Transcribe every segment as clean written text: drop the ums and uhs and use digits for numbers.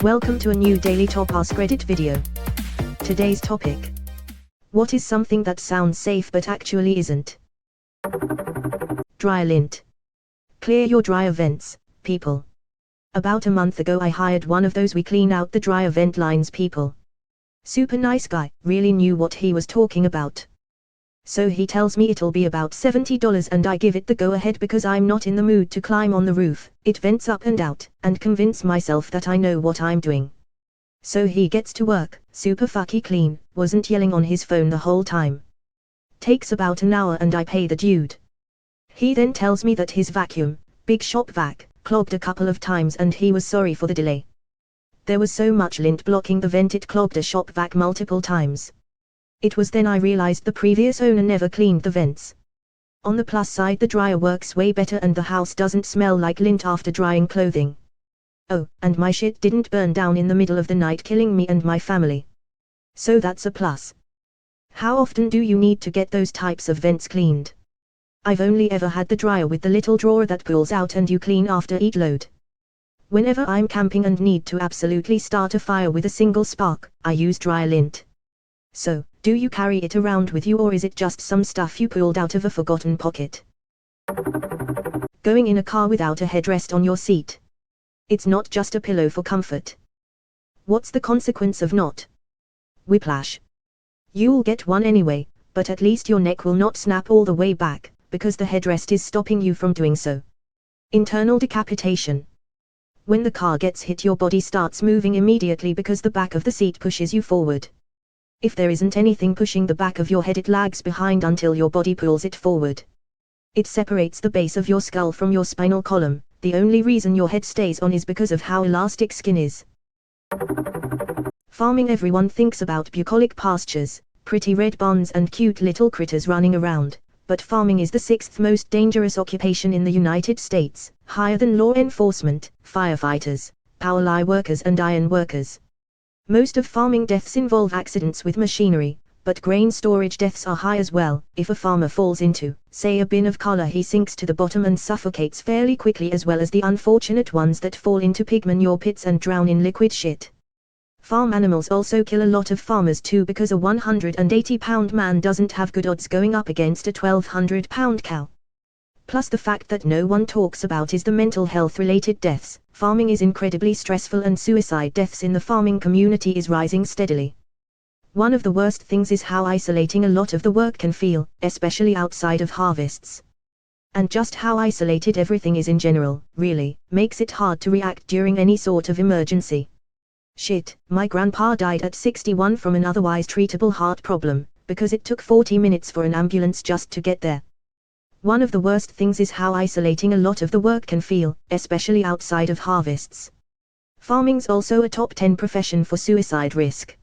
Welcome to a new daily top Askreddit video. Today's topic: what is something that sounds safe but actually isn't? Dryer lint. Clear your dryer vents, people. About a month ago I hired one of those we clean out the dryer vent lines people. Super nice guy, really knew what he was talking about. So he tells me it'll be about $70 and I give it the go ahead because I'm not in the mood to climb on the roof, it vents up and out, and convince myself that I know what I'm doing. So he gets to work, super fucky clean, wasn't yelling on his phone the whole time. Takes about an hour and I pay the dude. He then tells me that his vacuum, big shop vac, clogged a couple of times and he was sorry for the delay. There was so much lint blocking the vent it clogged a shop vac multiple times. It was then I realized the previous owner never cleaned the vents. On the plus side, the dryer works way better and the house doesn't smell like lint after drying clothing. Oh, and my shit didn't burn down in the middle of the night killing me and my family. So that's a plus. How often do you need to get those types of vents cleaned? I've only ever had the dryer with the little drawer that pulls out and you clean after each load. Whenever I'm camping and need to absolutely start a fire with a single spark, I use dryer lint. So, do you carry it around with you or is it just some stuff you pulled out of a forgotten pocket? Going in a car without a headrest on your seat. It's not just a pillow for comfort. What's the consequence of not? Whiplash. You'll get one anyway, but at least your neck will not snap all the way back, because the headrest is stopping you from doing so. Internal decapitation. When the car gets hit, your body starts moving immediately because the back of the seat pushes you forward. If there isn't anything pushing the back of your head, it lags behind until your body pulls it forward. It separates the base of your skull from your spinal column. The only reason your head stays on is because of how elastic skin is. Farming. Everyone thinks about bucolic pastures, pretty red barns and cute little critters running around, but farming is the 6th most dangerous occupation in the United States, higher than law enforcement, firefighters, power line workers and iron workers. Most of farming deaths involve accidents with machinery, but grain storage deaths are high as well. If a farmer falls into, say, a bin of color, he sinks to the bottom and suffocates fairly quickly, as well as the unfortunate ones that fall into pig manure pits and drown in liquid shit. Farm animals also kill a lot of farmers too, because a 180-pound man doesn't have good odds going up against a 1,200-pound cow. Plus the fact that no one talks about is the mental health related deaths. Farming is incredibly stressful and suicide deaths in the farming community is rising steadily. One of the worst things is how isolating a lot of the work can feel, especially outside of harvests. And just how isolated everything is in general, really, makes it hard to react during any sort of emergency. Shit, my grandpa died at 61 from an otherwise treatable heart problem, because it took 40 minutes for an ambulance just to get there. One of the worst things is how isolating a lot of the work can feel, especially outside of harvests. Farming's also a top 10 profession for suicide risk.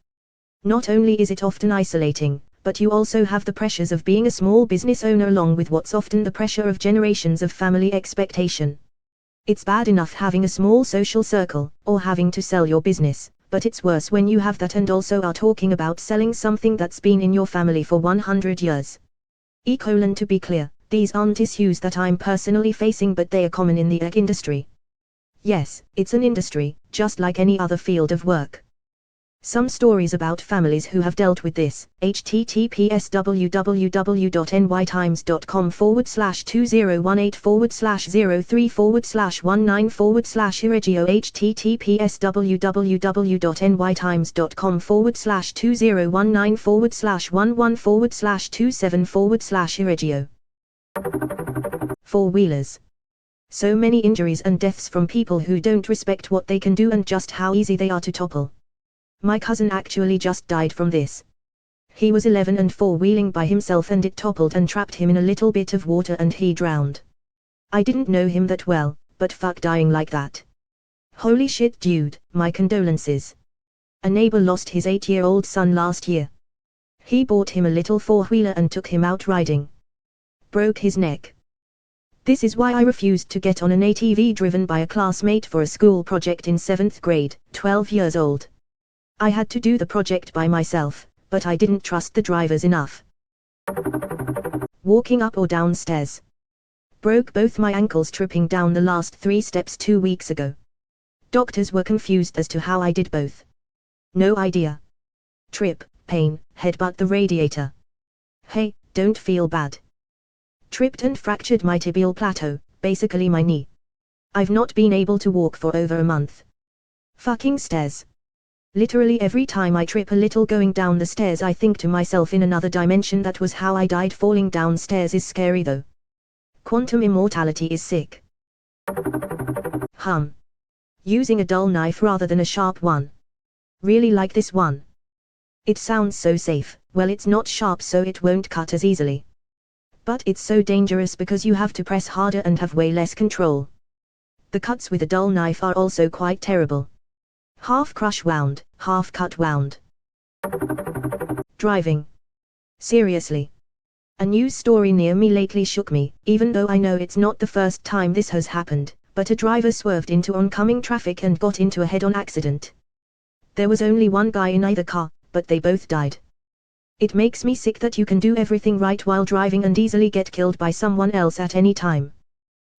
Not only is it often isolating, but you also have the pressures of being a small business owner along with what's often the pressure of generations of family expectation. It's bad enough having a small social circle, or having to sell your business, but it's worse when you have that and also are talking about selling something that's been in your family for 100 years. To be clear, these aren't issues that I'm personally facing, but they are common in the ag industry. Yes, it's an industry, just like any other field of work. Some stories about families who have dealt with this. https www.nytimes.com/2018/03/19/Irregio https www.nytimes.com/2019/11/27/Irregio. Four-wheelers. So many injuries and deaths from people who don't respect what they can do and just how easy they are to topple. My cousin actually just died from this. He was 11 and four-wheeling by himself and it toppled and trapped him in a little bit of water and he drowned. I didn't know him that well, but fuck dying like that. Holy shit dude, my condolences. A neighbor lost his 8-year-old son last year. He bought him a little four-wheeler and took him out riding. Broke his neck. This is why I refused to get on an ATV driven by a classmate for a school project in 7th grade, 12 years old. I had to do the project by myself, but I didn't trust the drivers enough. Walking up or down stairs. Broke both my ankles tripping down the last 3 steps 2 weeks ago. Doctors were confused as to how I did both. No idea. Trip, pain, headbutt the radiator. Hey, don't feel bad. Tripped and fractured my tibial plateau, basically my knee. I've not been able to walk for over a month. Fucking stairs. Literally every time I trip a little going down the stairs I think to myself in another dimension that was how I died. Falling downstairs is scary though. Quantum immortality is sick. Using a dull knife rather than a sharp one. Really like this one. It sounds so safe. Well, it's not sharp so it won't cut as easily. But it's so dangerous because you have to press harder and have way less control. The cuts with a dull knife are also quite terrible. Half crush wound, half cut wound. Driving. Seriously. A news story near me lately shook me, even though I know it's not the first time this has happened, but a driver swerved into oncoming traffic and got into a head-on accident. There was only one guy in either car, but they both died. It makes me sick that you can do everything right while driving and easily get killed by someone else at any time.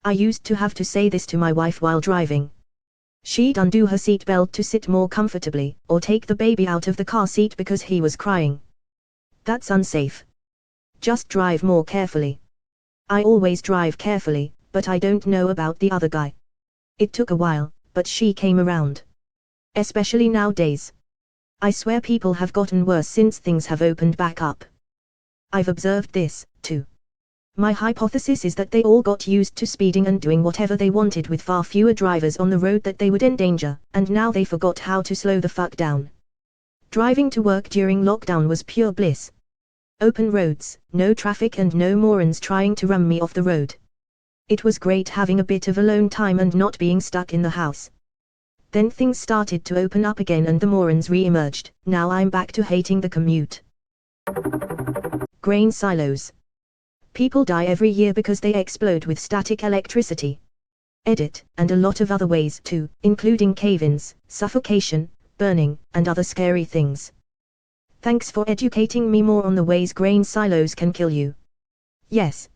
I used to have to say this to my wife while driving. She'd undo her seatbelt to sit more comfortably, or take the baby out of the car seat because he was crying. That's unsafe. Just drive more carefully. I always drive carefully, but I don't know about the other guy. It took a while, but she came around. Especially nowadays. I swear people have gotten worse since things have opened back up. I've observed this, too. My hypothesis is that they all got used to speeding and doing whatever they wanted with far fewer drivers on the road that they would endanger, and now they forgot how to slow the fuck down. Driving to work during lockdown was pure bliss. Open roads, no traffic and no morons trying to run me off the road. It was great having a bit of alone time and not being stuck in the house. Then things started to open up again and the morons re-emerged. Now I'm back to hating the commute. Grain silos. People die every year because they explode with static electricity. Edit, and a lot of other ways too, including cave-ins, suffocation, burning, and other scary things. Thanks for educating me more on the ways grain silos can kill you. Yes.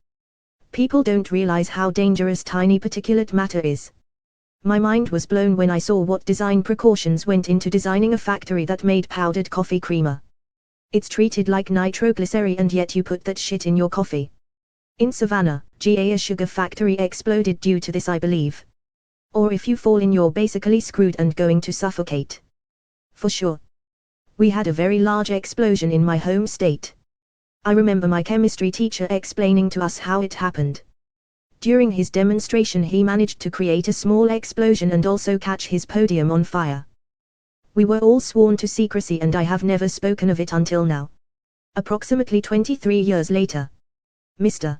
People don't realize how dangerous tiny particulate matter is. My mind was blown when I saw what design precautions went into designing a factory that made powdered coffee creamer. It's treated like nitroglycerin and yet you put that shit in your coffee. In Savannah, GA, a sugar factory exploded due to this, I believe. Or if you fall in you're basically screwed and going to suffocate. For sure. We had a very large explosion in my home state. I remember my chemistry teacher explaining to us how it happened. During his demonstration he managed to create a small explosion and also catch his podium on fire. We were all sworn to secrecy and I have never spoken of it until now. Approximately 23 years later. Mr.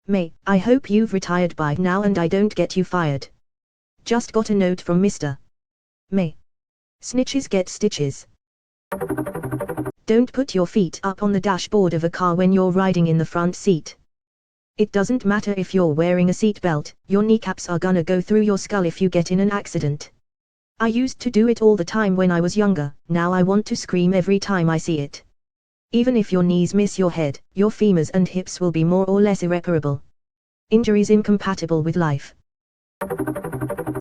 May, I hope you've retired by now and I don't get you fired. Just got a note from Mr. May. Snitches get stitches. Don't put your feet up on the dashboard of a car when you're riding in the front seat. It doesn't matter if you're wearing a seatbelt, your kneecaps are gonna go through your skull if you get in an accident. I used to do it all the time when I was younger, now I want to scream every time I see it. Even if your knees miss your head, your femurs and hips will be more or less irreparable. Injuries incompatible with life.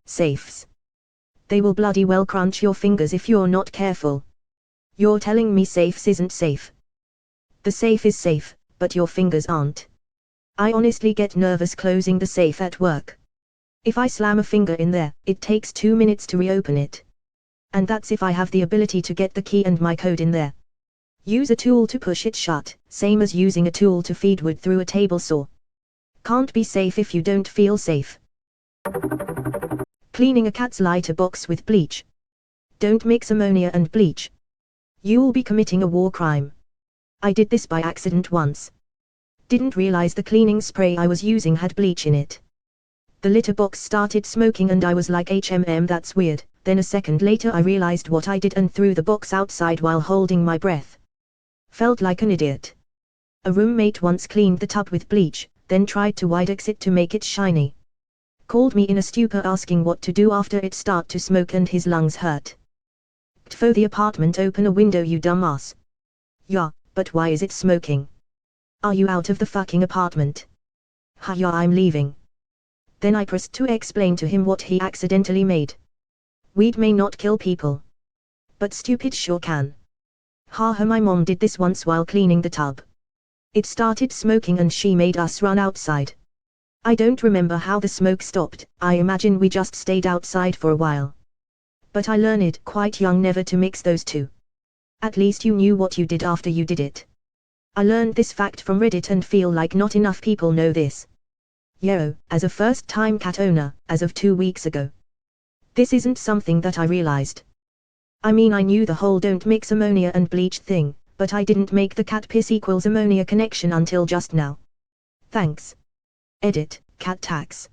Safes. They will bloody well crunch your fingers if you're not careful. You're telling me safes isn't safe? The safe is safe, but your fingers aren't. I honestly get nervous closing the safe at work. If I slam a finger in there, it takes 2 minutes to reopen it. And that's if I have the ability to get the key and my code in there. Use a tool to push it shut, same as using a tool to feed wood through a table saw. Can't be safe if you don't feel safe. Cleaning a cat's litter box with bleach. Don't mix ammonia and bleach. You'll be committing a war crime. I did this by accident once. Didn't realize the cleaning spray I was using had bleach in it. The litter box started smoking and I was like, that's weird. Then a second later I realized what I did and threw the box outside while holding my breath. Felt like an idiot. A roommate once cleaned the tub with bleach, then tried to Widex it to make it shiny. Called me in a stupor asking what to do after it start to smoke and his lungs hurt. Tfo the apartment, open a window you dumbass. Yeah, but why is it smoking? Are you out of the fucking apartment? Ha yeah, I'm leaving. Then I pressed to explain to him what he accidentally made. Weed may not kill people, but stupid sure can. Haha, my mom did this once while cleaning the tub. It started smoking and she made us run outside. I don't remember how the smoke stopped, I imagine we just stayed outside for a while. But I learned quite young never to mix those two. At least you knew what you did after you did it. I learned this fact from Reddit and feel like not enough people know this. Yo, as a first-time cat owner, as of 2 weeks ago. This isn't something that I realized. I mean, I knew the whole don't mix ammonia and bleach thing, but I didn't make the cat piss equals ammonia connection until just now. Thanks. Edit, cat tax.